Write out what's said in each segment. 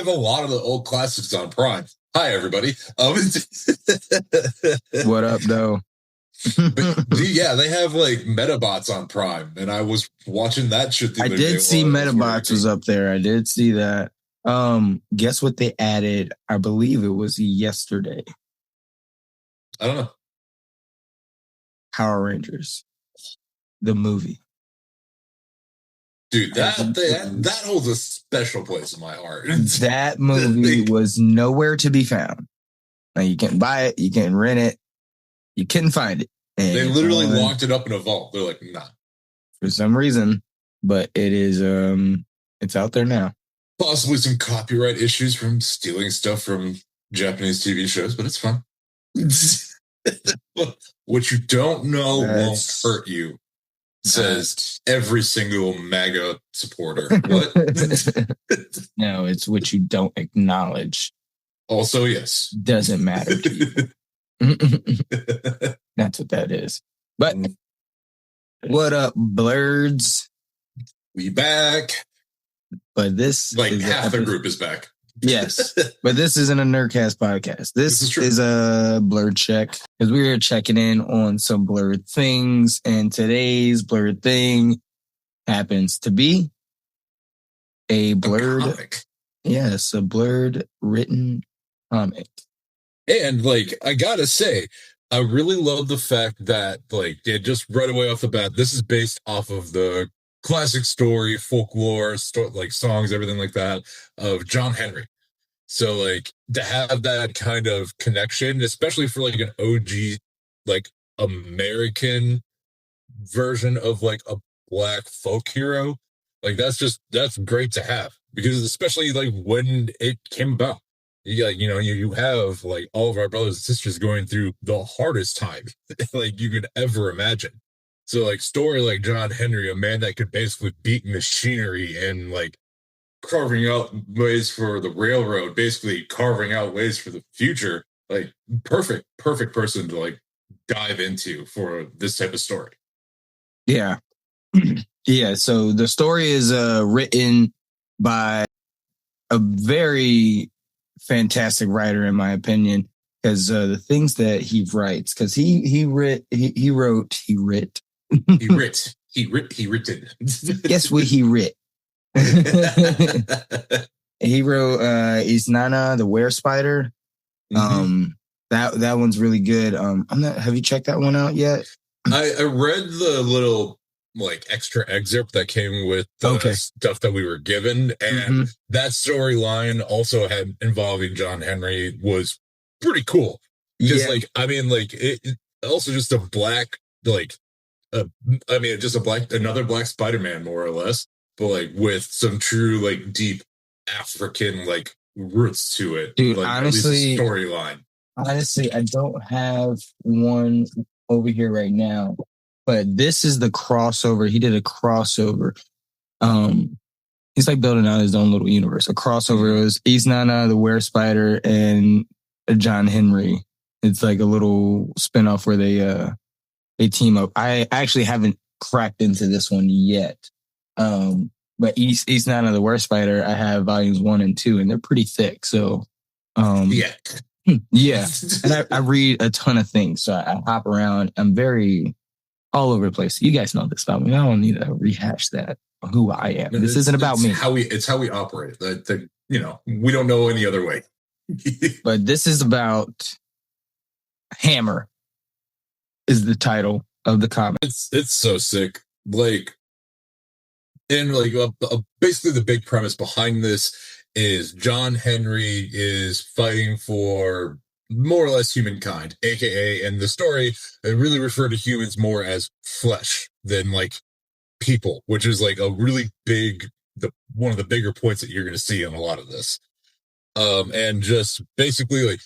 have a lot of the old classics on Prime. Hi, everybody. What up, though? But yeah, they have like Metabots on Prime, and I was watching that shit the other day. I did see Metabots was up there. I did see that. Guess what they added? I believe it was yesterday. I don't know. Power Rangers, the movie. Dude, that holds a special place in my heart. That movie was nowhere to be found. Now, you can't buy it, you can't rent it, you couldn't find it. And they literally locked it up in a vault. They're like, nah. For some reason, but it is it's out there now. Possibly some copyright issues from stealing stuff from Japanese TV shows, but it's fun. What you don't know won't hurt you, says every single MAGA supporter. What? No, it's what you don't acknowledge. Also, yes. Doesn't matter to you. That's what that is. But what up, Blerds? We back. But this half the group is back. Yes, but this isn't a Nerdcast podcast. This is a Blerd check because we are checking in on some Blerd things, and today's Blerd thing happens to be a Blerd comic. Yes, a Blerd written comic. And I gotta say, I really love the fact that it just right away off the bat, this is based off of the classic story, folklore, songs, everything like that of John Henry. So to have that kind of connection, especially for an OG, American version of a black folk hero, that's great to have, because especially when it came about, you have all of our brothers and sisters going through the hardest time you could ever imagine. So story like John Henry, a man that could basically beat machinery and carving out ways for the railroad, basically carving out ways for the future. Perfect person to dive into for this type of story. Yeah. Yeah. So the story is written by a very fantastic writer, in my opinion, because the things that he writes, because he wrote. Guess what he writ? He wrote Isnana the Were Spider. That one's really good. Have you checked that one out yet? I read the little extra excerpt that came with the stuff that we were given, and that storyline also had involving John Henry was pretty cool. Just it also just a black another black Spider-Man, more or less, but with some true deep African roots to it. Dude, honestly, storyline. Honestly, I don't have one over here right now, but this is the crossover. He did a crossover. He's building out his own little universe. A crossover was Isnana the Were Spider and John Henry. It's a little spinoff where they team up. I actually haven't cracked into this one yet. But Isnana the Were Spider, I have volumes 1 and 2, and they're pretty thick. So, yeah. And I read a ton of things, so I hop around. I'm very all over the place. You guys know this about me. I don't need to rehash that. Who I am. This isn't about me. It's how we operate. We don't know any other way. But this is about Hammer. Is the title of the comic. It's so sick. Basically the big premise behind this is John Henry is fighting for more or less humankind, aka, and the story, they really refer to humans more as flesh than people, which is a really big, one of the bigger points that you're going to see in a lot of this. And just basically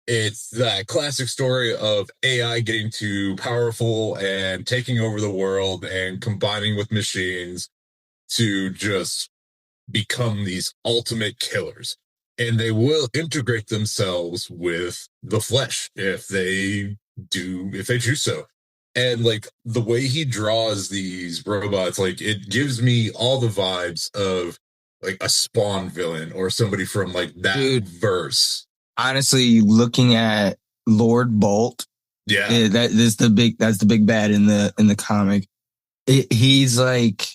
it's that classic story of AI getting too powerful and taking over the world and combining with machines to just become these ultimate killers. And they will integrate themselves with the flesh if they choose so. And the way he draws these robots, it gives me all the vibes of like a Spawn villain or somebody from like that Dude, verse. honestly, looking at Lord Bolt, Yeah, that's the big bad in the comic. He's like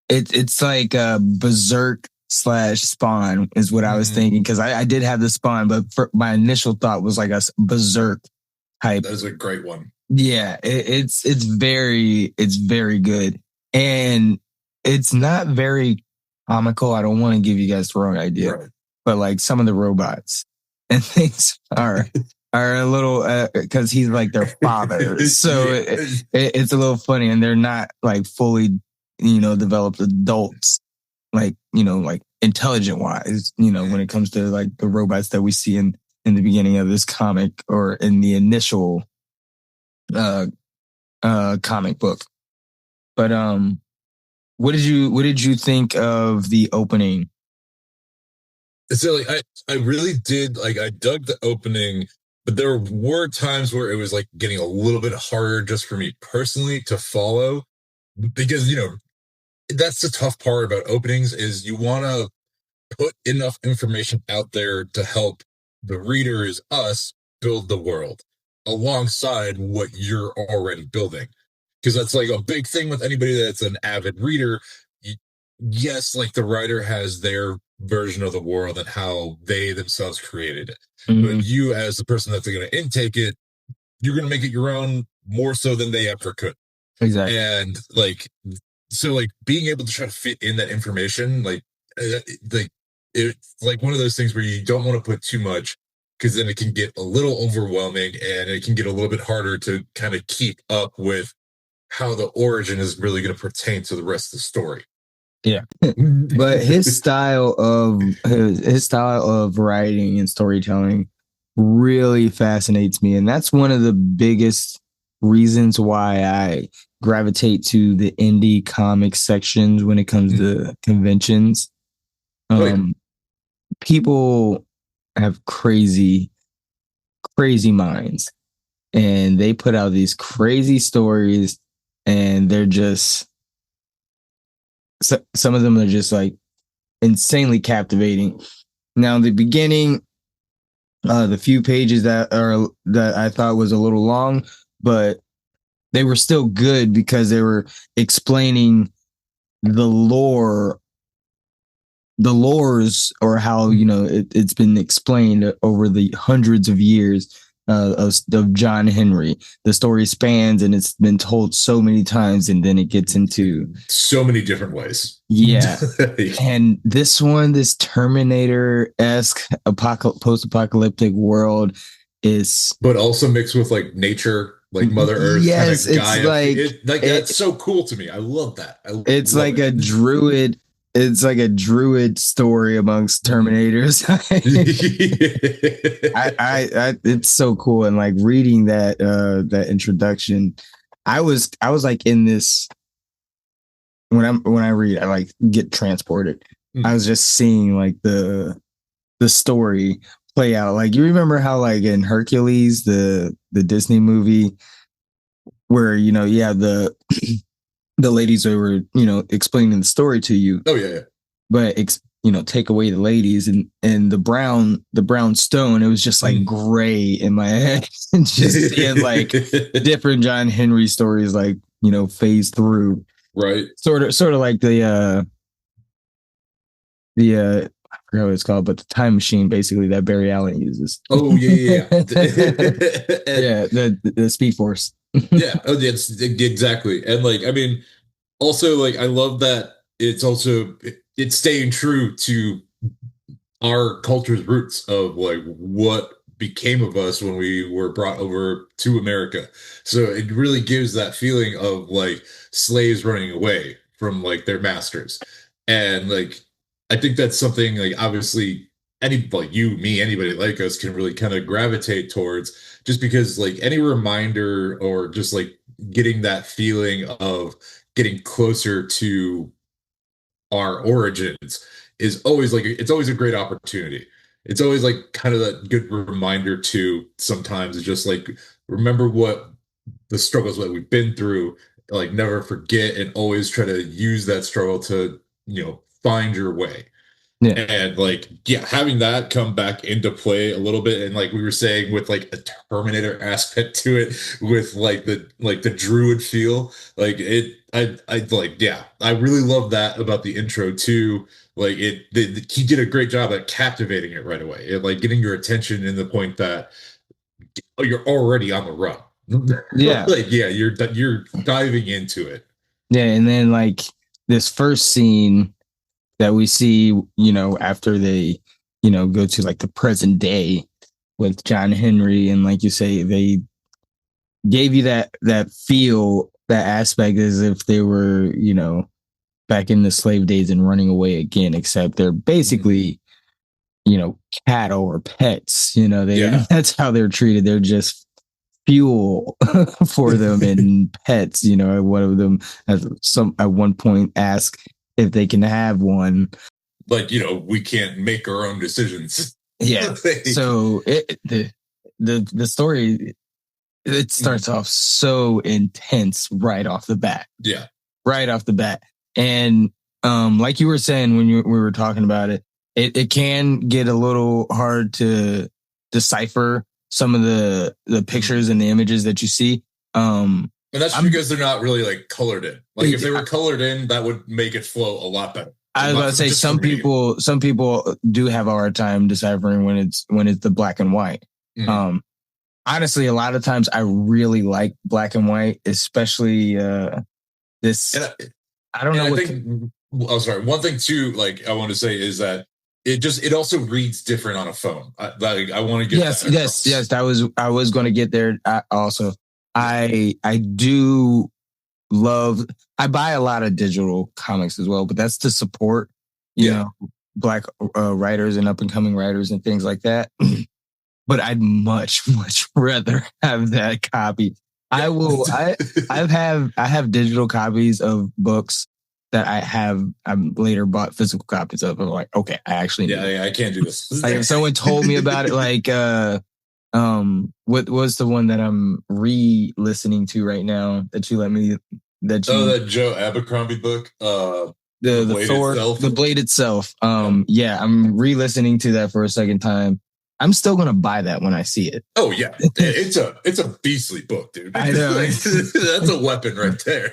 it's like a Berserk slash Spawn is what I was thinking, because I did have the Spawn, but my initial thought was like a Berserk type. that is a great one. Yeah, it's very good, and it's not very comical. I don't want to give you guys the wrong idea, right, but like some of the robots and things are a little, because he's like their father, so yeah. It's a little funny, and they're not like fully, developed adults, like like intelligent wise, when it comes to like the robots that we see in the beginning of this comic or in the initial comic book. But what did you think of the opening? So like I really did, like, I dug the opening, but there were times where it was like getting a little bit harder just for me personally to follow, because that's the tough part about openings, is you want to put enough information out there to help the readers, us, build the world alongside what you're already building. Because that's like a big thing with anybody that's an avid reader. Yes, like the writer has their version of the world and how they themselves created it. But you, as the person that's going to intake it, you're going to make it your own more so than they ever could. Exactly. And like, so like being able to try to fit in that information, like it's like one of those things where you don't want to put too much, because then it can get a little overwhelming and it can get a little bit harder to kind of keep up with how the origin is really going to pertain to the rest of the story. Yeah. But his style of writing and storytelling really fascinates me, and that's one of the biggest reasons why I gravitate to the indie comic sections when it comes to conventions. People have crazy minds, and they put out these crazy stories, and they're just, some of them are just like insanely captivating. Now, the beginning, the few pages that I thought was a little long, but they were still good because they were explaining the lores, or how it's been explained over the hundreds of years of John Henry. The story spans, and it's been told so many times, and then it gets into so many different ways. Yeah. And this Terminator-esque post-apocalyptic world is, but also mixed with like nature, like Mother Earth. Yes, kind of it's Gaia. That's so cool to me. I love that. It's like a druid. It's like a druid story amongst Terminators. It's so cool. And like reading that introduction, I was like in this, when I read, I like get transported. I was just seeing like the story play out. Like, you remember how like in Hercules, the Disney movie, where you have the ladies that were explaining the story to you. Oh yeah. But take away the ladies, and the brown stone, it was just like gray in my head. And just seeing like different John Henry stories like phase through. Right. Sort of like the I forgot what it's called, but the time machine basically that Barry Allen uses. Oh yeah. Yeah, the Speed Force. Yeah, it's exactly. And like, I mean, also like I love that it's staying true to our culture's roots of like what became of us when we were brought over to America. So it really gives that feeling of like slaves running away from like their masters. And like I think that's something like obviously anybody, you, me, anybody like us can really kind of gravitate towards, just because like any reminder or just like getting that feeling of getting closer to our origins is always like, it's always a great opportunity. It's always like kind of that good reminder to sometimes just like remember what the struggles that we've been through, like never forget, and always try to use that struggle to find your way. Yeah. And like, yeah, having that come back into play a little bit, and like we were saying, with like a Terminator aspect to it, with like the druid feel, like it, I like, yeah, I really love that about the intro too. Like he did a great job at captivating it right away, like getting your attention in the point that you're already on the run. Yeah. Like, yeah, you're diving into it. Yeah. And then like this first scene that we see, after they, go to like the present day with John Henry, and like you say, they gave you that feel, that aspect as if they were, back in the slave days and running away again, except they're basically, cattle or pets. That's how they're treated. They're just fuel for them and pets. One of them at one point ask if they can have one. Like, we can't make our own decisions. Yeah. So the story, it starts off so intense right off the bat. Yeah. Right off the bat. And like you were saying when we were talking about it, it can get a little hard to decipher some of the pictures and the images that you see. And that's because they're not really like colored in. Like if they were colored in, that would make it flow a lot better. I was about to say some people do have a hard time deciphering when it's the black and white. Mm-hmm. Honestly, a lot of times I really like black and white, especially this. I don't know. Sorry. One thing too, like I want to say is that it also reads different on a phone. I want to get yes. I was going to get there. I do love. I buy a lot of digital comics as well, but that's to support, you know, Black writers and up and coming writers and things like that. But I'd much rather have that copy. I have digital copies of books that I later bought physical copies of. I'm like, okay, I actually I can't do this. Like if someone told me about it, like what was the one that I'm re-listening to right now that you let me that Joe Abercrombie book, the Thor itself. The Blade itself. I'm re-listening to that for a second time. I'm still gonna buy that when I see it. Oh yeah, it's a beastly book, dude. I know. That's a weapon right there.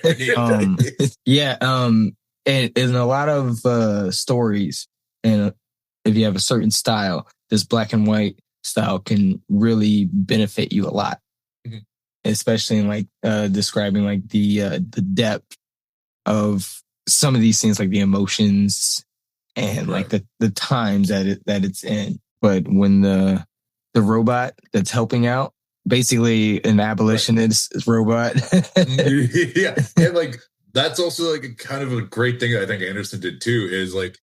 And in a lot of stories, and if you have a certain style, this black and white style can really benefit you a lot, especially in like describing like the depth of some of these things, like the emotions and like the times that it's in. But when the robot that's helping out, basically an abolitionist robot. Yeah. And like, that's also like a kind of a great thing that I think Anderson did too, is like,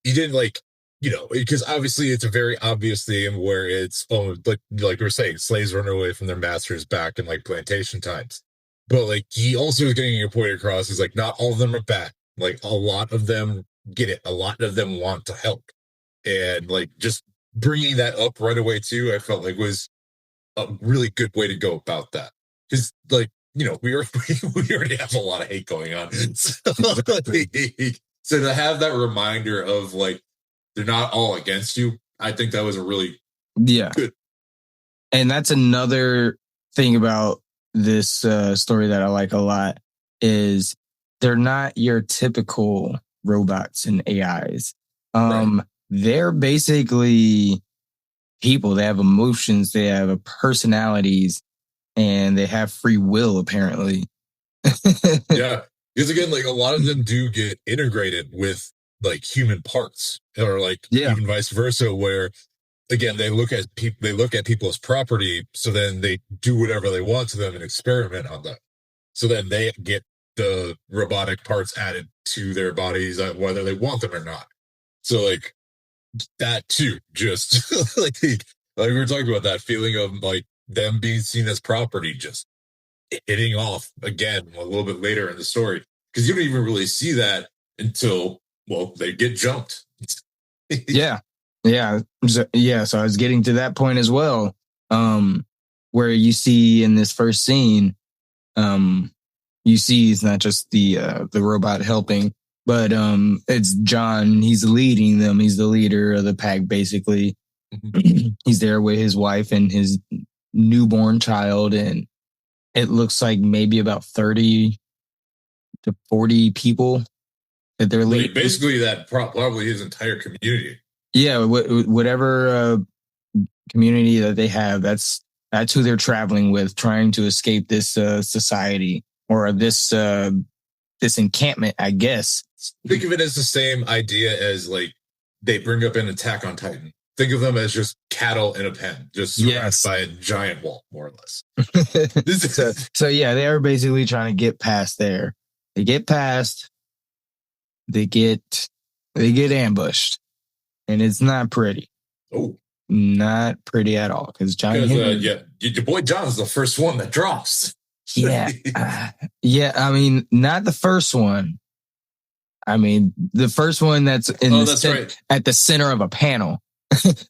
he didn't like, because obviously it's a very obvious theme where it's, like we were saying, slaves running away from their masters back in like plantation times. But like, he also was getting a point across, is like, not all of them are bad. Like a lot of them get it. A lot of them want to help. And like, just bringing that up right away too, I felt like was a really good way to go about that, because like we already have a lot of hate going on, so to have that reminder of like they're not all against you, I think that was a really good. And that's another thing about this story that I like a lot, is they're not your typical robots and AIs. They're basically people. They have emotions, they have personalities, and they have free will, apparently. Yeah. Because again, like a lot of them do get integrated with like human parts, or like even vice versa, where again, they look at people as property. So then they do whatever they want to them and experiment on them. So then they get the robotic parts added to their bodies, whether they want them or not. So like, that too, just like we were talking about, that feeling of like them being seen as property, just hitting off again a little bit later in the story, because you don't even really see that until they get jumped. So I was getting to that point as well, where you see in this first scene, you see it's not just the robot helping, But it's John. He's leading them. He's the leader of the pack, basically. He's there with his wife and his newborn child, and it looks like maybe about 30 to 40 people that they're leading. Basically, that probably his entire community. Yeah, whatever community that they have, that's who they're traveling with, trying to escape this society or this encampment, I guess. Think of it as the same idea as like they bring up an Attack on Titan. Think of them as just cattle in a pen, just surrounded by a giant wall, more or less. So yeah, they are basically trying to get past there. They get past. They get ambushed, and it's not pretty. Oh, not pretty at all. Because your boy John's the first one that drops. Yeah, yeah. I mean, not the first one. I mean, the first one that's at the center of a panel.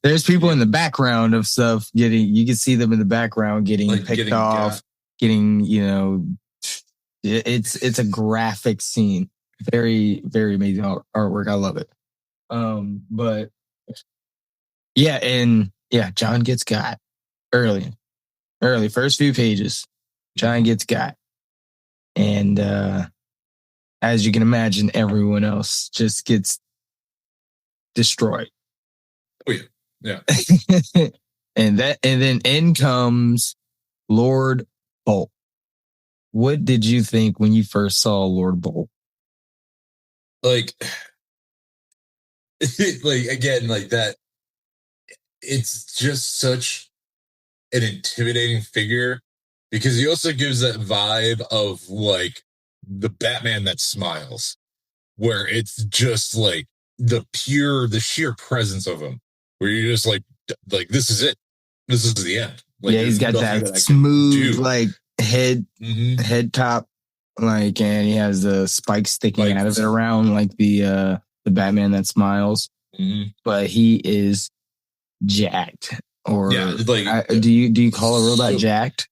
There's people in the background of stuff you can see them in the background getting picked off, it's a graphic scene. Very, very amazing artwork. I love it. But yeah, John gets got early, first few pages, John gets got. And, as you can imagine, everyone else just gets destroyed. Oh yeah. and then in comes Lord Bolt. What did you think when you first saw Lord Bolt? Like again, like that. It's just such an intimidating figure because he also gives that vibe of like the Batman that smiles, where it's just like the sheer presence of him, where you're just like this is it, this is the end. Like, yeah, he's got that smooth like head top, like, and he has the spikes sticking out of it around like the Batman that smiles. But he is jacked. Or do you call a robot jacked?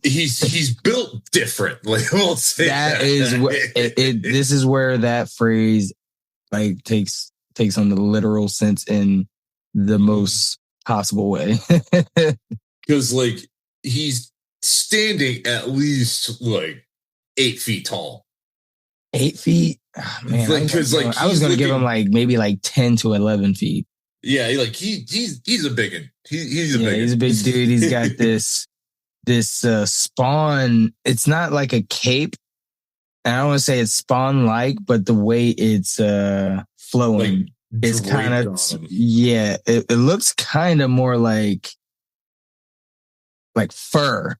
he's built different. Like, we'll say that is this is where that phrase like takes on the literal sense in the most possible way. Because like he's standing at least like 8 feet tall. 8 feet? Oh, man, I was going to give him like maybe like 10 to 11 feet. Yeah, like he's a big one. He's a big dude. He's got this spawn. It's not like a cape. And I don't want to say it's spawn like, but the way it's flowing is kind of it looks kind of more like fur.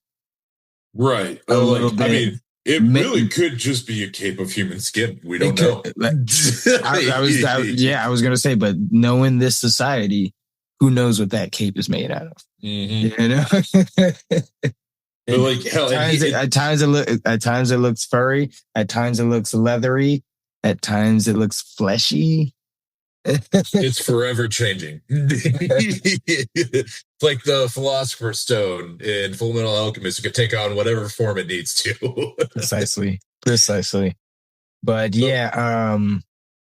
Right. A little bit. I mean, it really could just be a cape of human skin. We don't know. I was going to say, but knowing this society, who knows what that cape is made out of? You know. But like hell, at times it looks furry. At times it looks leathery. At times it looks fleshy. It's forever changing. It's like the Philosopher's Stone in Full Metal Alchemist. It could take on whatever form it needs to. Precisely. But yeah,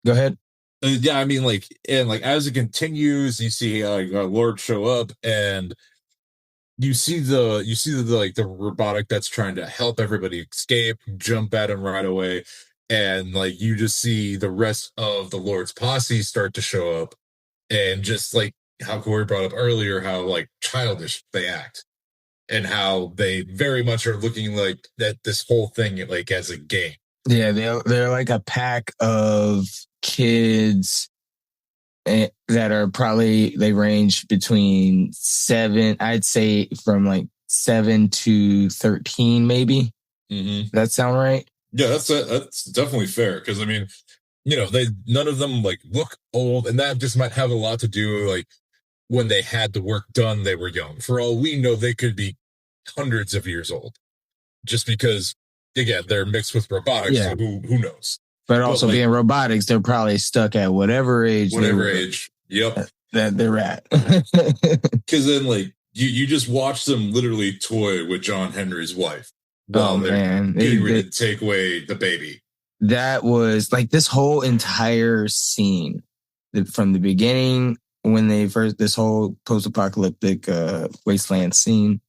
go ahead. Yeah, I mean, like, and like as it continues, you see Lord show up, and you see the robotic that's trying to help everybody escape, jump at him right away. And like you just see the rest of the Lord's posse start to show up, and just like how Corey brought up earlier, how like childish they act, and how they very much are looking like that this whole thing like as a game. Yeah, they're like a pack of kids that are probably, they range between 7, I'd say from like 7 to 13, maybe. Does that sound right? Yeah, that's definitely fair. Because I mean, none of them like look old, and that just might have a lot to do like when they had the work done, they were young. For all we know, they could be hundreds of years old, just because again they're mixed with robotics. Yeah. So who knows? But also being robotics, they're probably stuck at whatever age. Yep. That they're at. Because then like you just watch them literally toy with John Henry's wife. Oh man, getting ready to take away the baby. that was like this whole entire scene from the beginning when they first, this whole post-apocalyptic wasteland scene.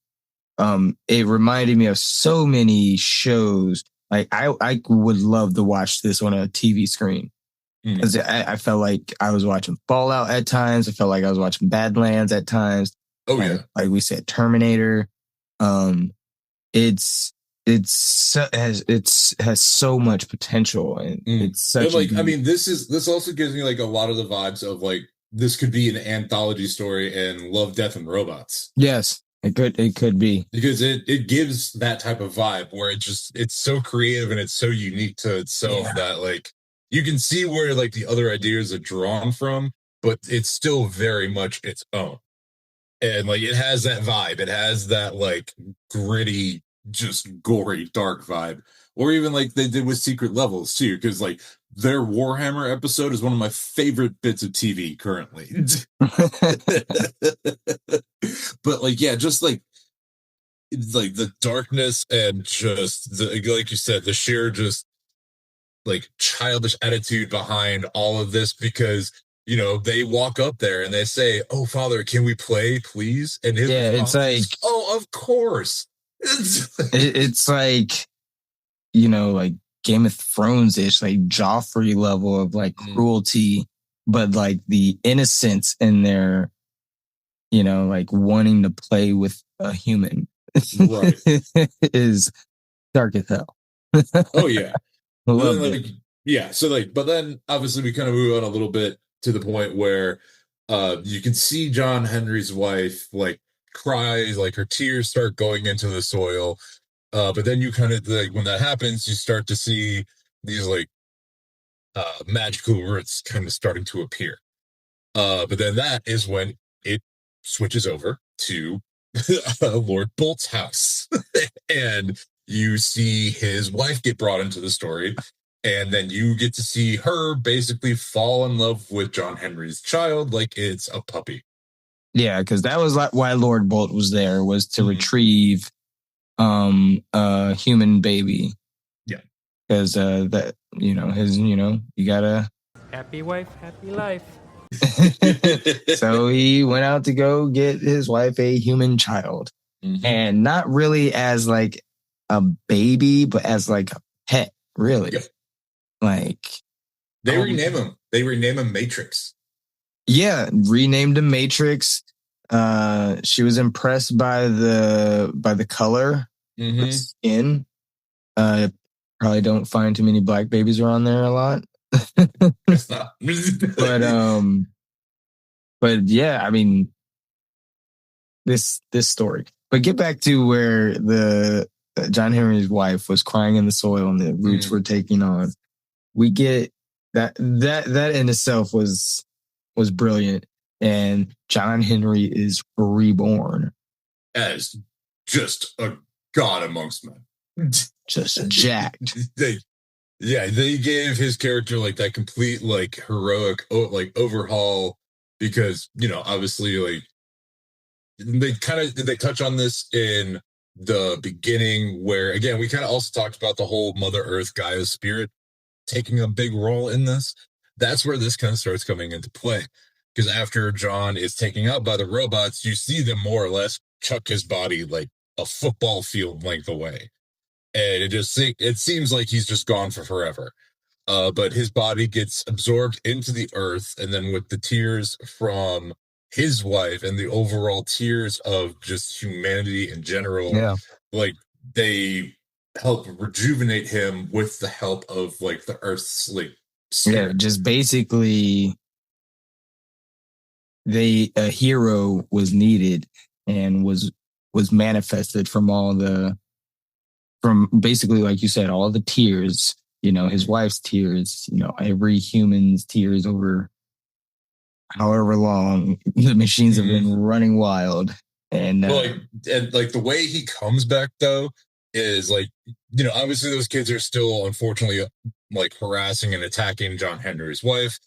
It reminded me of so many shows. Like I would love to watch this on a TV screen because I felt like I was watching Fallout at times. I felt like I was watching Badlands at times. Oh yeah, like we said, Terminator. It's has so much potential, and it's such and like I mean, this also gives me like a lot of the vibes of like this could be an anthology story in Love, Death, and Robots. Yes, it could be, because it gives that type of vibe where it's so creative and it's so unique to itself that like you can see where like the other ideas are drawn from, but it's still very much its own. And like it has that vibe. It has that like gritty, just gory, dark vibe. Or even like they did with Secret Levels too, because like their Warhammer episode is one of my favorite bits of TV currently. But like, yeah, just like it's like the darkness and just the, like you said, the sheer just like childish attitude behind all of this, because you know they walk up there and they say, "Oh, Father, can we play, please?" And his it's like, "Oh, of course." It's like, you know, like Game of Thrones ish, like Joffrey level of like cruelty, but like the innocence in there, you know, like wanting to play with a human, right? Is dark as hell. Oh yeah. Then, like, yeah, so like, but then obviously we kind of move on a little bit to the point where you can see John Henry's wife like cries, like her tears start going into the soil. But then you kind of like when that happens, you start to see these like magical roots kind of starting to appear. But then that is when it switches over to Lord Bolt's house. And you see his wife get brought into the story. And then you get to see her basically fall in love with John Henry's child like it's a puppy. Yeah, because that was like why Lord Bolt was there, was to retrieve a human baby. Yeah. Because that, you know, his, you know, you gotta happy wife, happy life. So he went out to go get his wife a human child. And not really as like a baby, but as like a pet, really. Yep. Like they rename him. They rename him Matrix. Yeah, renamed him Matrix. She was impressed by the color, the skin. Probably don't find too many black babies around there a lot. It's not. But yeah, I mean, this story. But get back to where the John Henry's wife was crying in the soil and the roots were taking on. We get that in itself was brilliant. And John Henry is reborn as just a god amongst men. Just jacked. They gave his character like that complete like heroic like overhaul, because you know obviously like they touch on this in the beginning, where again we kind of also talked about the whole Mother Earth Gaia spirit taking a big role in this. That's where this kind of starts coming into play, because after John is taken out by the robots, you see them more or less chuck his body like a football field length away, and it seems like he's just gone for forever. But his body gets absorbed into the earth, and then with the tears from his wife and the overall tears of just humanity in general, like they help rejuvenate him with the help of like the earth's like spirit. Yeah, just basically a hero was needed and was manifested from basically, like you said, all the tears, you know, his wife's tears, you know, every human's tears over however long the machines have been running wild. And like the way he comes back though is like, you know, obviously those kids are still unfortunately like harassing and attacking John Henry's wife,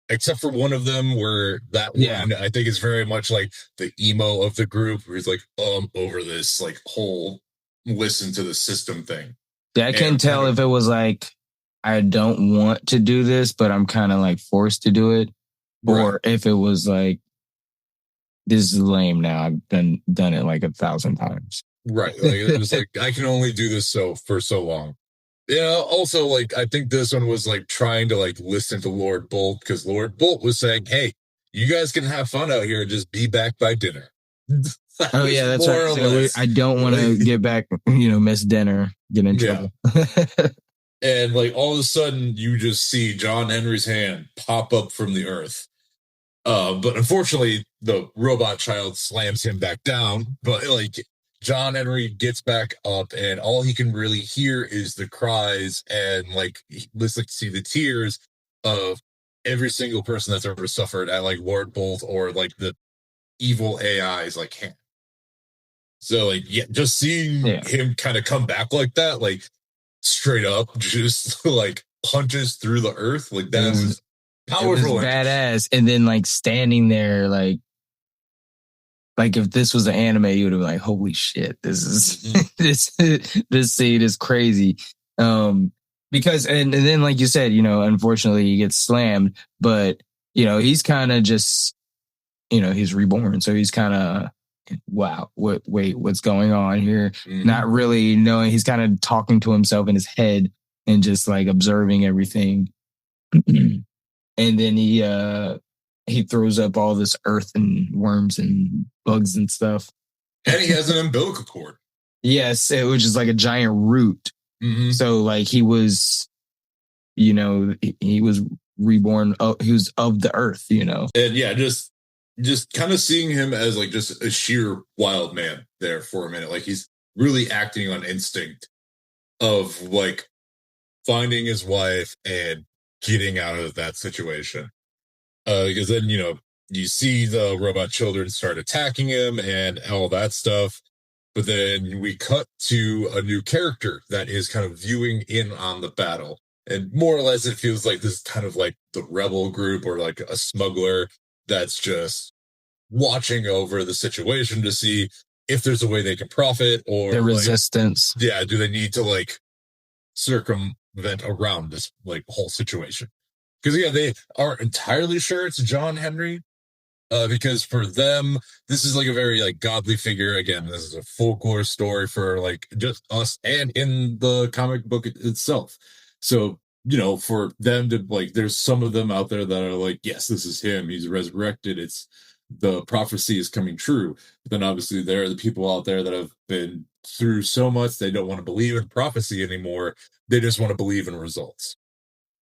except for one of them where that one I think is very much like the emo of the group, where he's like, over this like whole listen to the system thing. Yeah, I couldn't tell if it was like, I don't want to do this, but I'm kind of like forced to do it. Right. Or if it was like, this is lame now. I've done it like 1,000 times. Right. Like it was like I can only do this for so long. Yeah, also like I think this one was like trying to like listen to Lord Bolt because Lord Bolt was saying, hey, you guys can have fun out here, just be back by dinner. Oh yeah, that's right. So I don't want to get back, miss dinner, get in trouble. And like all of a sudden you just see John Henry's hand pop up from the earth. But unfortunately the robot child slams him back down. But like John Henry gets back up and all he can really hear is the cries and like see the tears of every single person that's ever suffered at like Lord Bolt or like the evil AI's like hand. So like just seeing him kind of come back like that, like straight up just like punches through the earth, like that was powerful. It was badass. And then like standing there like if this was an anime, you would have been like, holy shit, this is this scene is crazy. Because and then like you said, unfortunately he gets slammed, but he's kind of just he's reborn. So he's kind of wow, what's going on here? Not really knowing. He's kind of talking to himself in his head and just like observing everything. And then he throws up all this earth and worms and bugs and stuff. And he has an umbilical cord. Yes, which is like a giant root. So like he was, he was reborn. He was of the earth, And yeah, just kind of seeing him as like just a sheer wild man there for a minute. Like he's really acting on instinct of like finding his wife and getting out of that situation. Because then, you see the robot children start attacking him and all that stuff. But then we cut to a new character that is kind of viewing in on the battle. And more or less, it feels like this is kind of like the rebel group or like a smuggler that's just watching over the situation to see if there's a way they can profit or the resistance. Yeah, do they need to like circumvent around this like whole situation? Because they aren't entirely sure it's John Henry. Because for them, this is like a very like godly figure. Again, this is a folklore story for like just us and in the comic book itself. So, for them to like, there's some of them out there that are like, yes, this is him. He's resurrected. It's the prophecy is coming true. But then obviously there are the people out there that have been through so much. They don't want to believe in prophecy anymore. They just want to believe in results.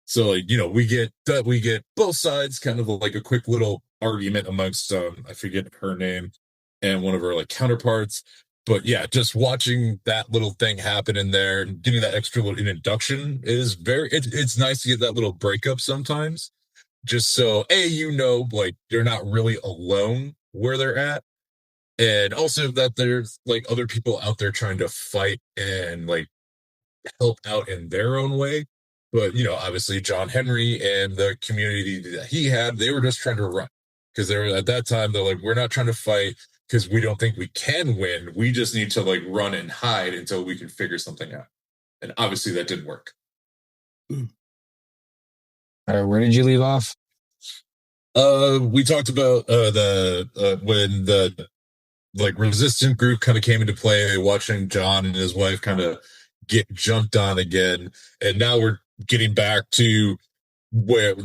So like, we get both sides kind of like a quick little argument amongst I forget her name and one of her like counterparts. But yeah, just watching that little thing happen in there and getting that extra little introduction is it's nice to get that little breakup sometimes. Just so like they're not really alone where they're at. And also that there's like other people out there trying to fight and like help out in their own way. But, obviously John Henry and the community that he had, they were just trying to run. Because they were at that time, they're like, we're not trying to fight because we don't think we can win. We just need to like run and hide until we can figure something out. And obviously that didn't work. All right, where did you leave off? We talked about when the like resistant group kind of came into play, watching John and his wife kind of get jumped on again. And now we're getting back to where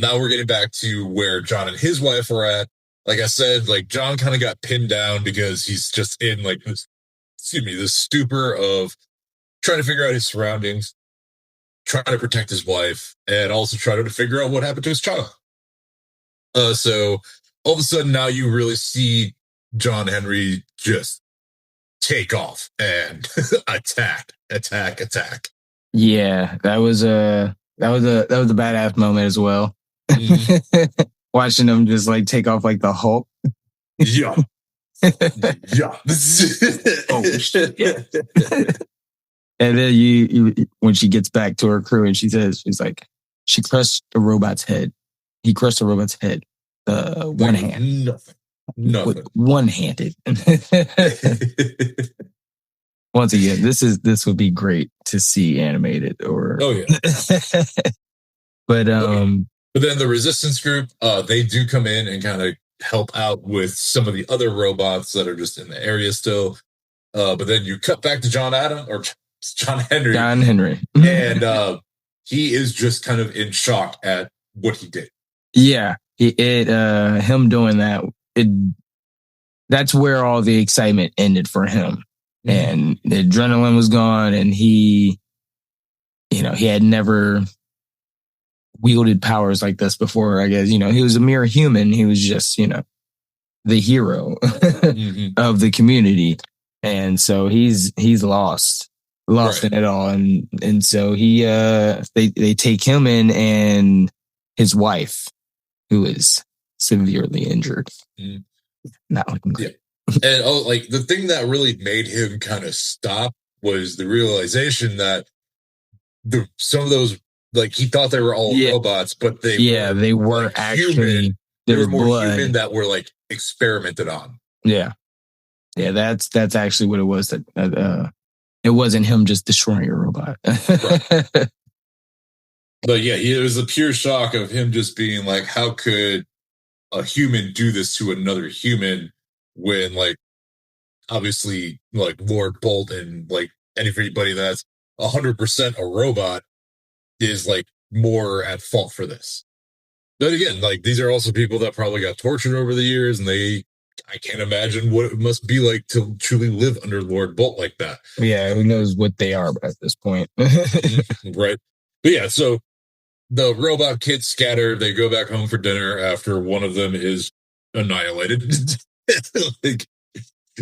John and his wife are at. Like I said, like John kind of got pinned down because he's just in like this stupor of trying to figure out his surroundings, trying to protect his wife, and also trying to figure out what happened to his child. So all of a sudden now you really see John Henry just take off and attack. Yeah, that was a badass moment as well. Watching him just like take off like the Hulk. Yeah. Yeah. Oh shit. Yeah. And then you when she gets back to her crew and she's like, she crushed the robot's head. He crushed the robot's head. One hand. Nothing. One-handed. Once again, this would be great to see animated or. Oh yeah. But But then the resistance group, they do come in and kind of help out with some of the other robots that are just in the area still. But then you cut back to John Henry. John Henry. And he is just kind of in shock at what he did. Yeah. Him doing that, that's where all the excitement ended for him. Mm-hmm. And the adrenaline was gone, and he had never wielded powers like this before. I guess, he was a mere human. He was just, the hero of the community. And so he's lost right. in it all. And so they take him in, and his wife, who is severely injured. Mm. Not looking great. Yeah. And the thing that really made him kind of stop was the realization that some of those, he thought they were all robots, but they were actually human. They were more human that were experimented on. Yeah. Yeah, that's actually what it was. That it wasn't him just destroying a robot. Right. But yeah, it was a pure shock of him just being like, how could a human do this to another human when, obviously, Lord Bolt and anybody that's 100% a robot is more at fault for this. But again, these are also people that probably got tortured over the years, and I can't imagine what it must be like to truly live under Lord Bolt like that. Yeah, who knows what they are at this point. Right. But yeah, so the robot kids scatter. They go back home for dinner after one of them is annihilated.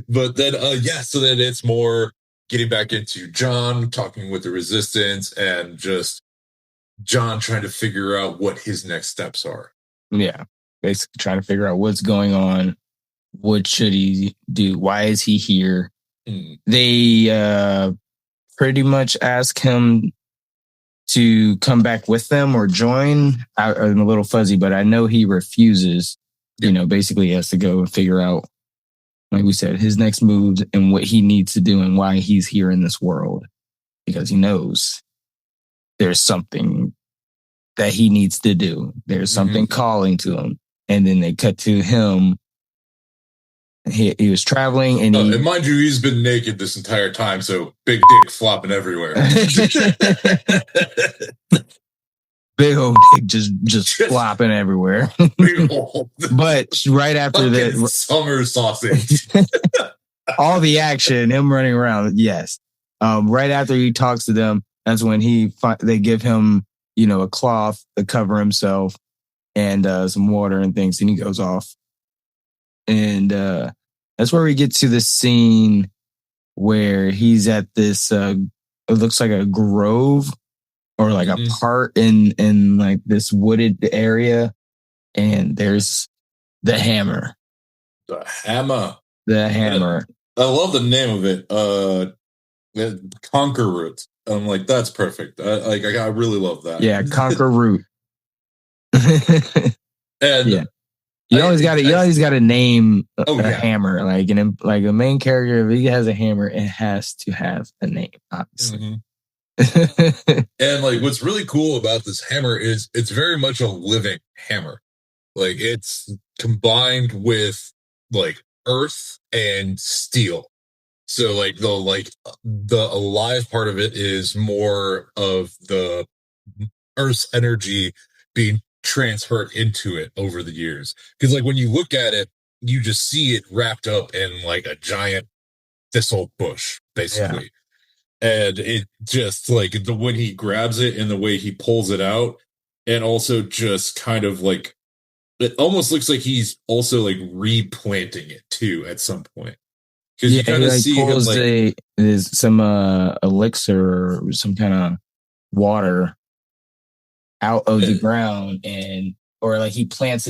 But then, so then it's more getting back into John talking with the resistance and just John trying to figure out what his next steps are. Yeah, basically trying to figure out what's going on. What should he do? Why is he here? Mm. They pretty much ask him to come back with them or join. I'm a little fuzzy, but I know he refuses. Basically he has to go and figure out, like we said, his next moves and what he needs to do and why he's here in this world. Because he knows there's something that he needs to do. There's something calling to him. And then they cut to him. He was traveling, and and mind you, he's been naked this entire time, so big dick flopping everywhere. Big old dick just flopping everywhere. Big old. But right after that, summer sausage. All the action, him running around. Yes. Right after he talks to them, that's when they give him, a cloth to cover himself and some water and things, and he goes off. And that's where we get to the scene where he's at this, it looks like a grove or a part in this wooded area. And there's the hammer. The hammer. I love the name of it. Conquer Root. I'm like, that's perfect. I really love that. Yeah, Conquer Root. And yeah. You always got to name a hammer. A main character, if he has a hammer, it has to have a name, obviously. Mm-hmm. And what's really cool about this hammer is it's very much a living hammer. It's combined with earth and steel. So the alive part of it is more of the earth's energy being transferred into it over the years. Because when you look at it, you just see it wrapped up in a giant thistle bush, basically. Yeah. And it just when he grabs it and the way he pulls it out, and also just kind of it almost looks like he's also replanting it too at some point. Because you kind of see him there's some elixir or some kind of water out of the ground, or he replants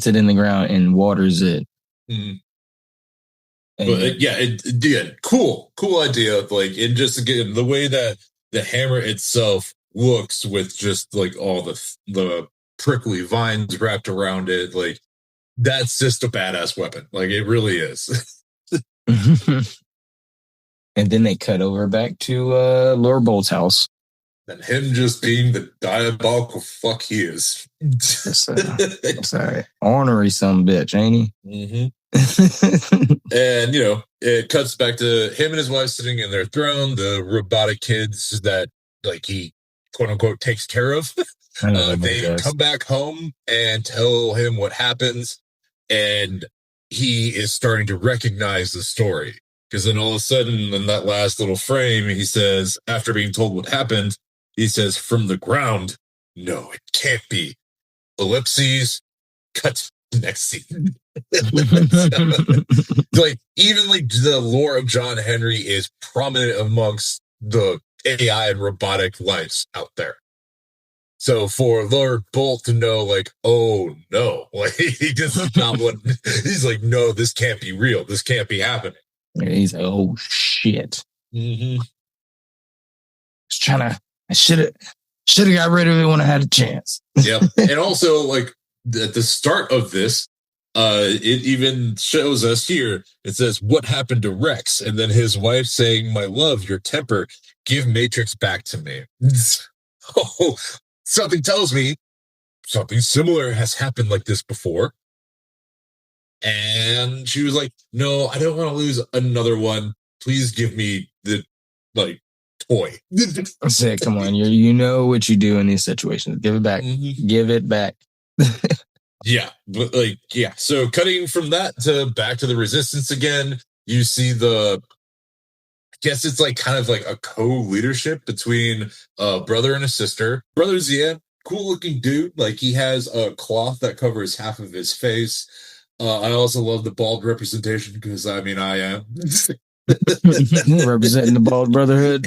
it in the ground and waters it. Mm-hmm. But cool idea. And just again, the way that the hammer itself looks with just all the prickly vines wrapped around it, that's just a badass weapon. It really is. And then they cut over back to Laura Bolt's house. And him just being the diabolical fuck he is. Sorry. Ornery some bitch, ain't he? And, it cuts back to him and his wife sitting in their throne, the robotic kids that, like, he, quote unquote, takes care of. They come back home and tell him what happens, and he is starting to recognize the story. Because then all of a sudden, in that last little frame, he says, after being told what happened, he says, from the ground, no, it can't be. Ellipses, cut next scene. Like, even like the lore of John Henry is prominent amongst the AI and robotic lives out there. So for Lord Bolt to know, like, oh no, like he just not what he's like, no, this can't be real. This can't be happening. And he's like, oh shit. I should have got rid of it when I had a chance. Yep. And also, like, at the start of this, it even shows us here, it says, what happened to Rex? And then his wife saying, my love, your temper, give Matrix back to me. Oh, something tells me something similar has happened like this before. And she was like, no, I don't want to lose another one. Please give me the, like, toy. I said, come on, you know what you do in these situations. Give it back. Give it back. Yeah, but like, yeah. So cutting from that to back to the Resistance again, you see I guess it's like kind of like a co-leadership between a brother and a sister. Brother Zian, cool looking dude. Like, he has a cloth that covers half of his face. I also love the bald representation because, I mean, I am. Representing the bald brotherhood.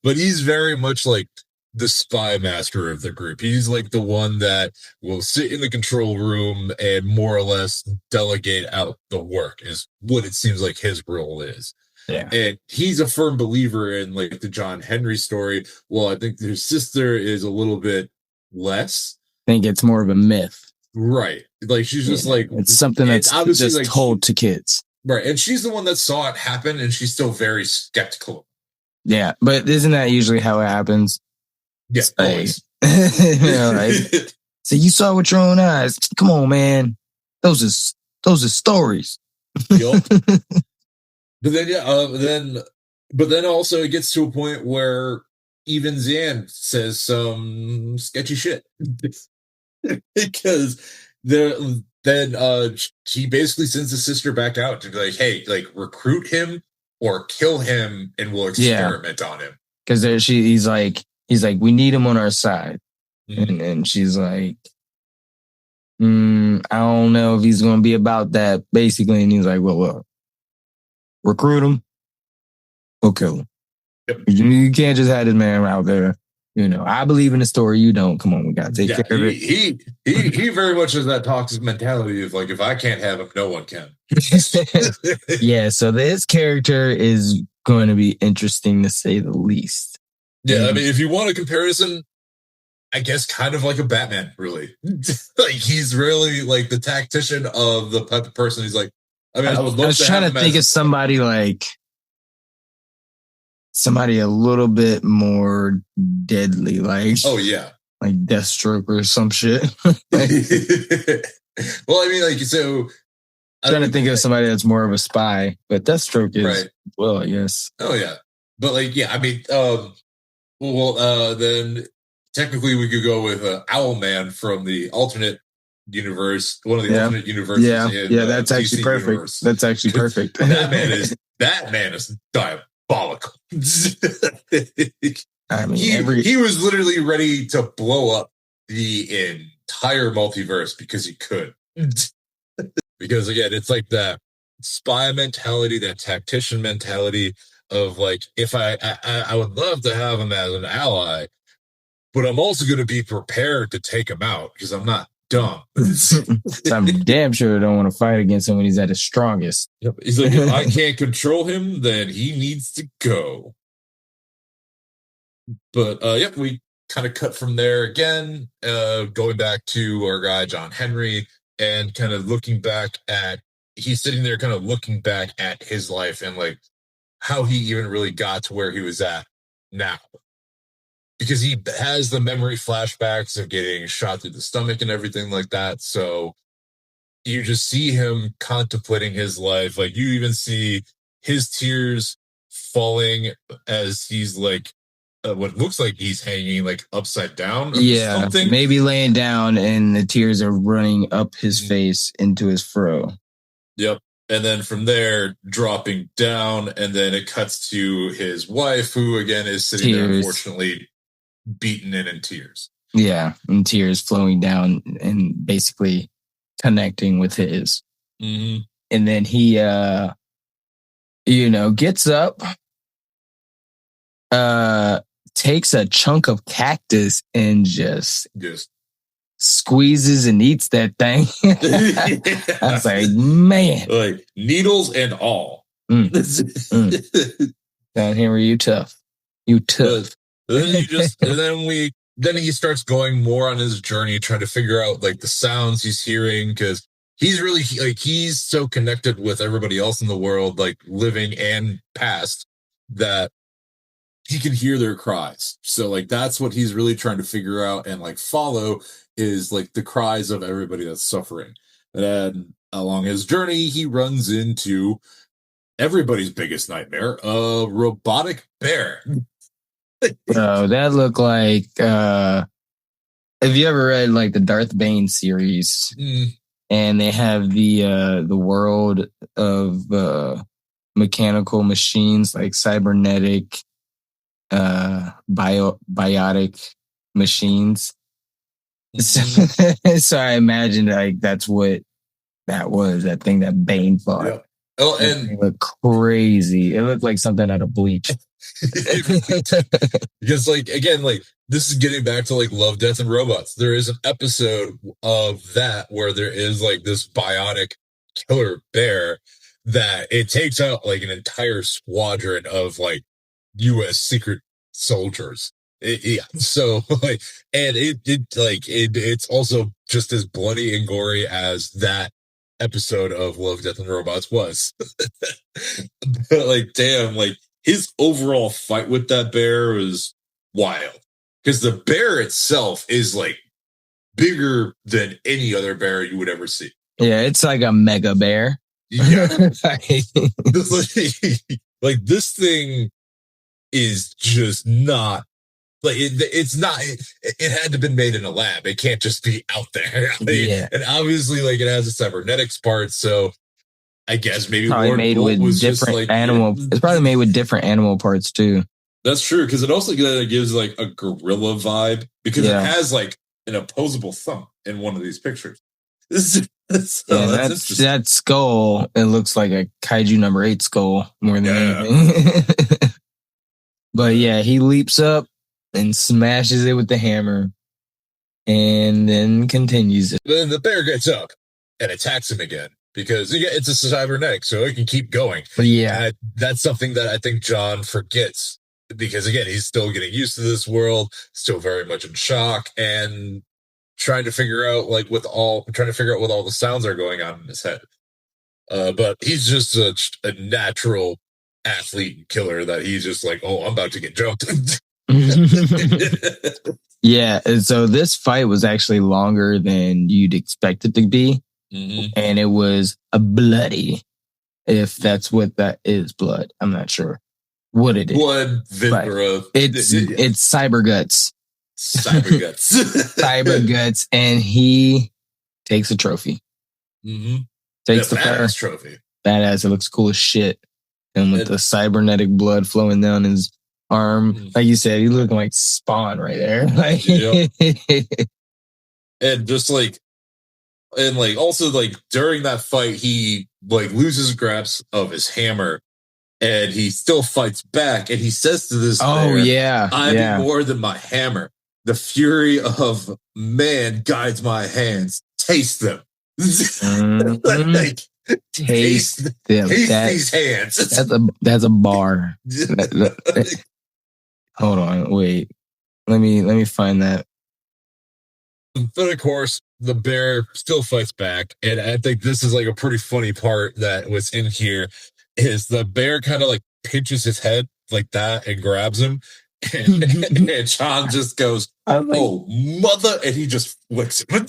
But he's very much like the spy master of the group. He's like the one that will sit in the control room and more or less delegate out the work, is what it seems like his role is. Yeah. And he's a firm believer in like the John Henry story. Well, I think his sister is a little bit less. I think it's more of a myth. Right. Like, she's just like, it's something that's obviously just like, told to kids. Right. And she's the one that saw it happen, and she's still very skeptical. Yeah. But isn't that usually how it happens? Yeah. Always. Right? So you saw with your own eyes. Come on, man. Those are stories. Yep. But then also it gets to a point where even Zian says some sketchy shit. Because she basically sends the sister back out to be like, hey, like, recruit him or kill him, and we'll experiment on him. Because he's like, we need him on our side. And she's like, I don't know if he's going to be about that, basically. And he's like, well, recruit him, we'll kill him. Yep. You can't just have this man out there. I believe in the story. You don't. Come on, we got to take care of it. He very much has that toxic mentality of like, if I can't have him, no one can. Yeah, so this character is going to be interesting to say the least. Yeah, I mean, if you want a comparison, I guess kind of like a Batman, really. Like, he's really like the tactician of the type of person. He's like, I mean, I was trying to think of somebody a little bit more deadly, like, oh yeah, like Deathstroke or some shit. Well, I mean, like, so I'm trying to think of somebody that's more of a spy, but Deathstroke is right. Well, I guess. Oh yeah, but like, yeah, I mean, then technically we could go with Owlman from the alternate universe, one of the alternate universes. Yeah, that's actually perfect. Universe. That's actually perfect. that man is diabolical. I mean, he was literally ready to blow up the entire multiverse because he could. Because again, it's like that spy mentality, that tactician mentality of like, if I would love to have him as an ally, but I'm also going to be prepared to take him out because I'm not dumb. I'm damn sure I don't want to fight against him when he's at his strongest. Yep. He's like, if I can't control him, then he needs to go. But yep, we kind of cut from there again, going back to our guy John Henry and kind of looking back at he's sitting there kind of looking back at his life and like how he even really got to where he was at now. Because he has the memory flashbacks of getting shot through the stomach and everything like that. So you just see him contemplating his life. Like you even see his tears falling as he's like what looks like he's hanging like upside down or something. Maybe laying down and the tears are running up his face into his fro. Yep. And then from there, dropping down, and then it cuts to his wife, who again is sitting there, unfortunately, beaten in tears. Yeah, and tears flowing down and basically connecting with his. Mm-hmm. And then he, gets up, takes a chunk of cactus and just squeezes and eats that thing. I was like, man. Like needles and all. Down here, you tough. You tough. Then then he starts going more on his journey, trying to figure out like the sounds he's hearing, because he's really he's so connected with everybody else in the world, like living and past, that he can hear their cries. So like that's what he's really trying to figure out and like follow is like the cries of everybody that's suffering. And along his journey, he runs into everybody's biggest nightmare, a robotic bear. Bro, that looked like have you ever read like the Darth Bane series? And they have the world of mechanical machines, like cybernetic biotic machines. So I imagined like that's what that was, that thing that Bane fought. Yeah. Oh, and it looked crazy. It looked like something out of Bleach. Because like again, like this is getting back to like Love, Death, and Robots. There is an episode of that where there is like this biotic killer bear that it takes out like an entire squadron of like U.S. secret soldiers. So like, and it's also just as bloody and gory as that episode of Love, Death, and Robots was. But like, damn, like his overall fight with that bear was wild, because the bear itself is like bigger than any other bear you would ever see. Yeah, it's like a mega bear. Yeah. Like this thing is just not like it's not. It had to have been made in a lab. It can't just be out there. Yeah. And obviously, like it has a cybernetics part, so I guess maybe probably made with different animal. It's probably made with different animal parts too. That's true, because it also gives like a gorilla vibe, because it has like an opposable thumb in one of these pictures. So that skull. It looks like a kaiju number 8 skull more than anything. But yeah, he leaps up and smashes it with the hammer, and then continues it. Then the bear gets up and attacks him again, because it's a cybernetic, so it can keep going. But yeah, that's something that I think John forgets, because again, he's still getting used to this world, still very much in shock, and trying to figure out what all the sounds are going on in his head. But he's just a natural athlete and killer that he's just like, oh, I'm about to get jumped. Yeah, and so this fight was actually longer than you'd expect it to be. Mm-hmm. And it was a bloody, if that's what that is, blood. I'm not sure what it is. Blood, viscera. It's cyber guts. Cyber guts. Cyber guts. And he takes a trophy. Mm-hmm. Takes the badass trophy. Badass. It looks cool as shit. And with the cybernetic blood flowing down his arm, like you said, he's looking like Spawn right there. And just also during that fight, he loses grasp of his hammer, and he still fights back, and he says to this bear, I need more than my hammer. The fury of man guides my hands. Taste them. Taste them. Taste these hands. That's a bar. Hold on, wait. Let me find that. But of course, the bear still fights back. And I think this is like a pretty funny part that was in here is the bear kind of like pinches his head like that and grabs him. And John just goes, I'm like, "Oh, mother," and he just flicks him.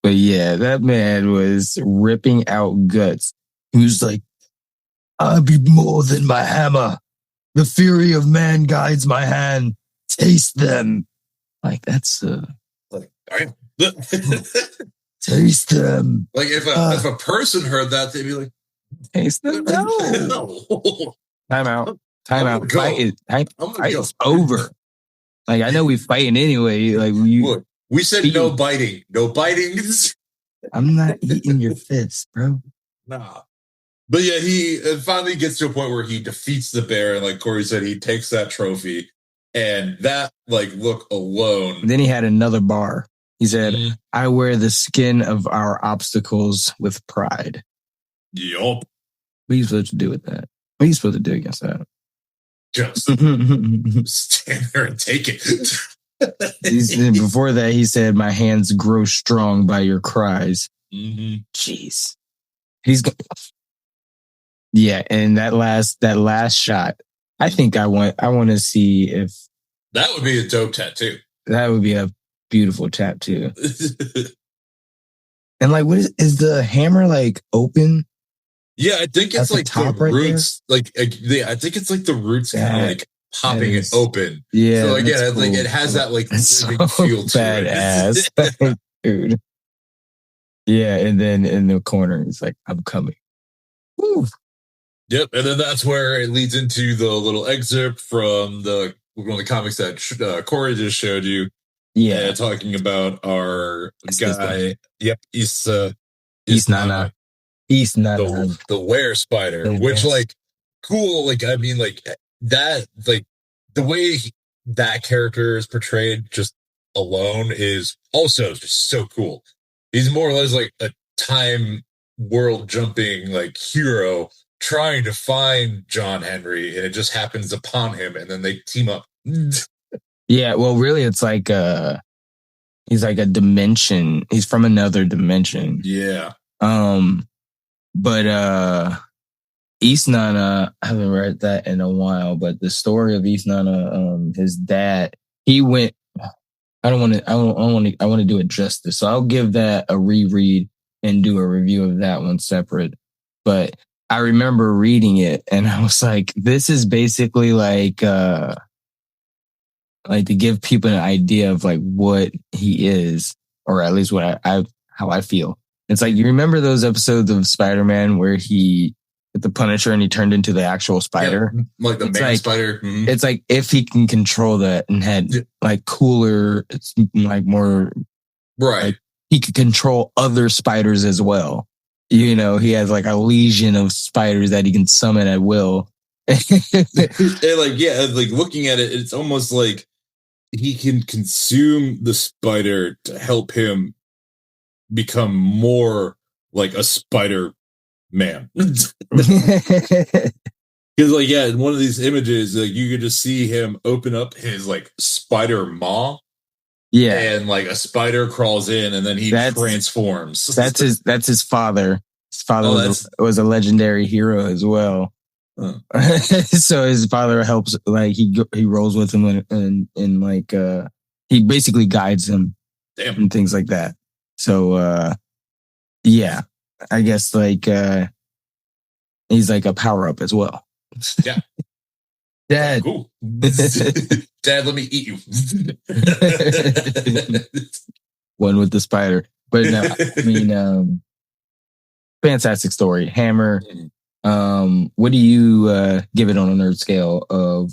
But yeah, that man was ripping out guts. He was like, "I'll be more than my hammer. The fury of man guides my hand. Taste them." Like, that's like, taste them. like if a person heard that, they'd be like, Taste them? No. Time out. Fight is over. Like, I know we fighting anyway. Like, we said no biting. No biting. I'm not eating your fist, bro. Nah. But yeah, he finally gets to a point where he defeats the bear, and like Corey said, he takes that trophy, and that like look alone. And then he had another bar. He said, "I wear the skin of our obstacles with pride." Yup. What are you supposed to do with that? What are you supposed to do against that? Just stand there and take it. Before that, he said, "My hands grow strong by your cries." Mm-hmm. Jeez. Yeah, and that last shot, I think I want to see if that would be a dope tattoo. That would be a beautiful tattoo. And like, what is the hammer like open? Yeah, I think it's like the roots. Right, I think it's like the roots kind of like popping it open. Yeah. So again, cool. Like it has that like living feel to badass. It. Dude. Yeah, and then in the corner, it's like, "I'm coming." Woo. Yep, and then that's where it leads into the little excerpt from one of the comics that Corey just showed you. Yeah, talking about our guy. Yep, East Nana. The were spider, which like cool. Like I mean, like that. Like the way that character is portrayed, just alone, is also just so cool. He's more or less like a time world jumping like hero trying to find John Henry, and it just happens upon him, and then they team up. Yeah, well, really, it's like he's like a dimension. He's from another dimension. Yeah. But East Nana, I haven't read that in a while. But the story of East Nana, his dad, he went. I want to do it justice. So I'll give that a reread and do a review of that one separate. But I remember reading it, and I was like, "This is basically like to give people an idea of like what he is, or at least what how I feel." It's like, you remember those episodes of Spider-Man where he with the Punisher and he turned into the actual spider, like the man spider. Mm-hmm. It's like if he can control that and had like cooler, it's like more right. Like, he could control other spiders as well. You know, he has like a legion of spiders that he can summon at will. And like looking at it, it's almost like he can consume the spider to help him become more like a spider man. Because like, yeah, in one of these images, like you could just see him open up his like spider maw. Yeah. And like a spider crawls in and then he transforms. That's his father. His father was a legendary hero as well. So his father helps, like he rolls with him and like he basically guides him. Damn. And things like that. So yeah, I guess like he's like a power up as well. Yeah. Dad. Cool. Dad, let me eat you. One with the spider. But no, I mean fantastic story. Hammer. What do you give it on a nerd scale of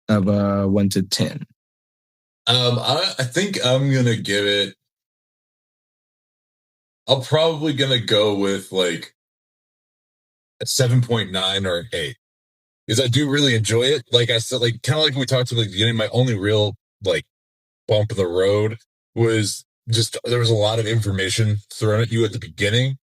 1 to 10? I think I'm gonna give it. I'm probably gonna go with like a 7.9 or an 8 because I do really enjoy it. Like I said, like kind of like we talked about at the beginning. My only real like bump in the road was just there was a lot of information thrown at you at the beginning,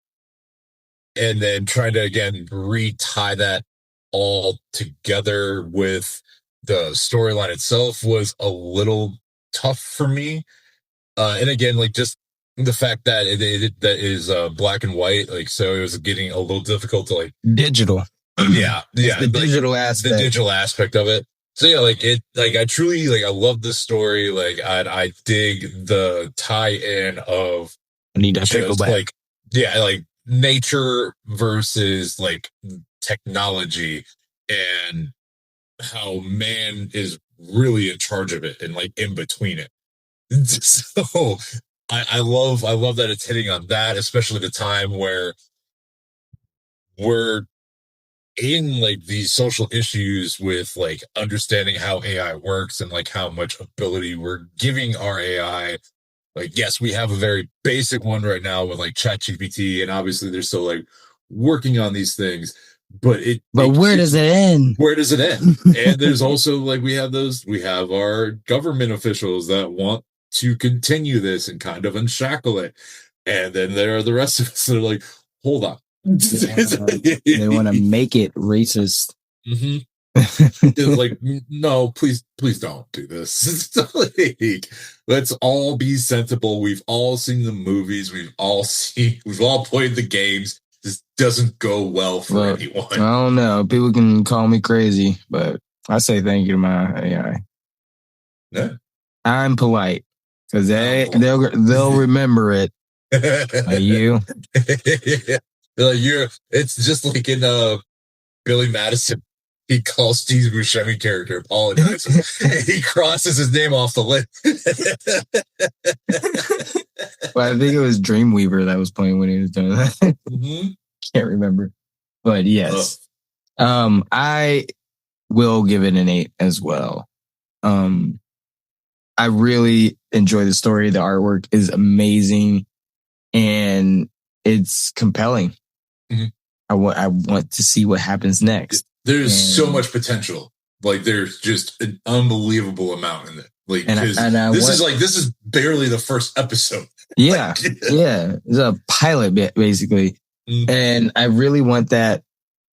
and then trying to again retie that all together with the storyline itself was a little tough for me. And again, like just the fact that that is black and white, like so it was getting a little difficult to like digital. Yeah, It's the digital the aspect. digital aspect of it. So yeah, like it, like I truly like I love this story. Like I dig the tie-in of I need that just paperback. like yeah, like nature versus like technology and how man is really in charge of it and like in between it. So I love that it's hitting on that, especially the time where we're in like these social issues with like understanding how AI works and like how much ability we're giving our AI. Like, yes, we have a very basic one right now with like ChatGPT, and obviously they're still like working on these things. But where does it end? Where does it end? And there's also like we have our government officials that want to continue this and kind of unshackle it. And then there are the rest of us that are like, hold on. They want to make it racist. Like, no, please don't do this. Like, let's all be sensible. We've all seen the movies. We've all played the games. This doesn't go well for anyone. I don't know. People can call me crazy, but I say thank you to my AI. Yeah. I'm polite because they'll remember it. Like you. It's just like in Billy Madison. He calls Steve Buscemi character apologizes. He crosses his name off the list. Well, I think it was Dreamweaver that was playing when he was doing that. Can't remember. But yes. I will give it an 8 as well. I really enjoy the story. The artwork is amazing and it's compelling. I want to see what happens next. There's so much potential. Like there's just an unbelievable amount in it. Like this is barely the first episode. Yeah. Yeah. It's a pilot bit basically. And I really want that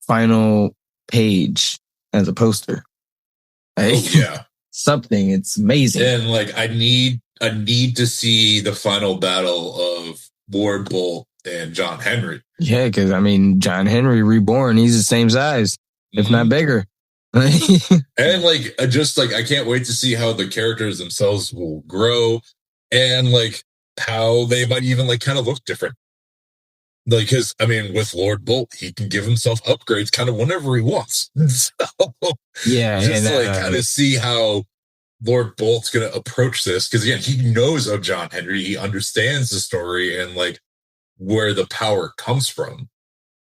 final page as a poster. Yeah. Something. It's amazing. And like I need to see the final battle of Lord Bolt and John Henry. Yeah, because I mean John Henry reborn, he's the same size, if not bigger. And like I can't wait to see how the characters themselves will grow and like how they might even like kind of look different. Like, because I mean, with Lord Bolt, he can give himself upgrades kind of whenever he wants. So yeah, just and, like kind of see how Lord Bolt's gonna approach this, because again, he knows of John Henry, he understands the story and like where the power comes from.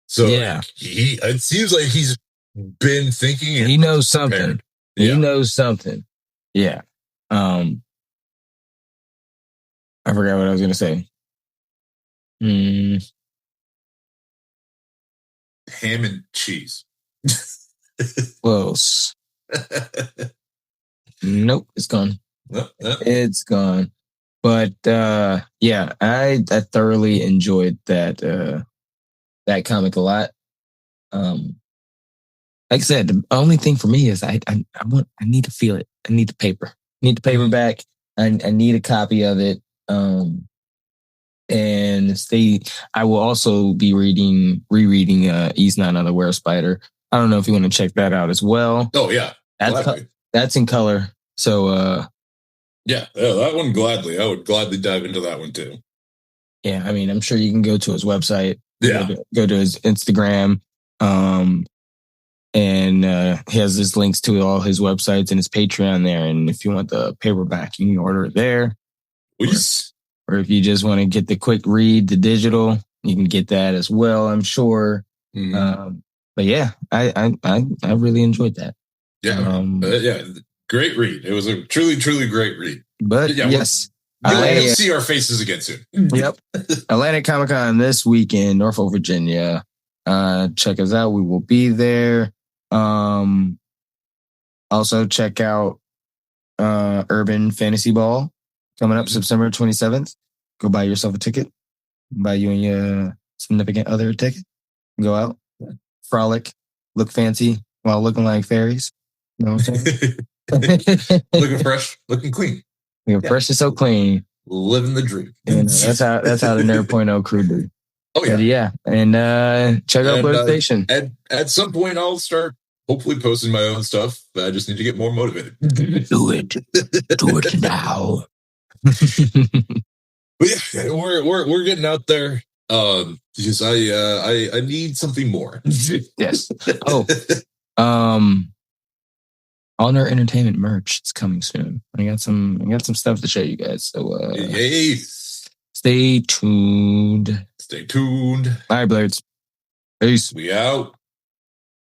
So yeah, like, it seems like he's been thinking. He knows something. He knows something. Yeah. I forgot what I was gonna say. Ham and cheese. Close. Nope, it's gone. It's gone. But yeah, I thoroughly enjoyed that comic a lot. Like I said, the only thing for me is I need to feel it. I need the paper. I need the paperback. I need a copy of it. And I will also be rereading He's Not Another Spider. I don't know if you want to check that out as well. Oh yeah. That's in color. So yeah, that one gladly. I would gladly dive into that one too. Yeah, I mean, I'm sure you can go to his website. Yeah. Go to his Instagram. And he has his links to all his websites and his Patreon there. And if you want the paperback, you can order it there. Or if you just want to get the quick read, the digital, you can get that as well, I'm sure. But yeah, I really enjoyed that. Yeah. Yeah. Great read. It was a truly, truly great read. But yeah, yes. You'll see our faces again soon. Yep. Atlantic Comic Con this week in Norfolk, Virginia. Check us out. We will be there. Also check out Urban Fantasy Ball coming up September 27th. Go buy yourself a ticket. Buy you and your significant other a ticket. Go out, frolic, look fancy while looking like fairies. You know what I'm saying? Looking fresh, looking clean. Fresh and so clean. Living the dream. And that's how the Nerd Point oh crew do. Oh yeah, but yeah. And check out Blerd Station. At some point, I'll start hopefully posting my own stuff. But I just need to get more motivated. Do it now. But yeah, we're getting out there. Because I need something more. Yes. Oh. Honor Entertainment merch. It's coming soon. I got some stuff to show you guys. So yay. Stay tuned. Stay tuned. All right, Blerds. Peace. We out.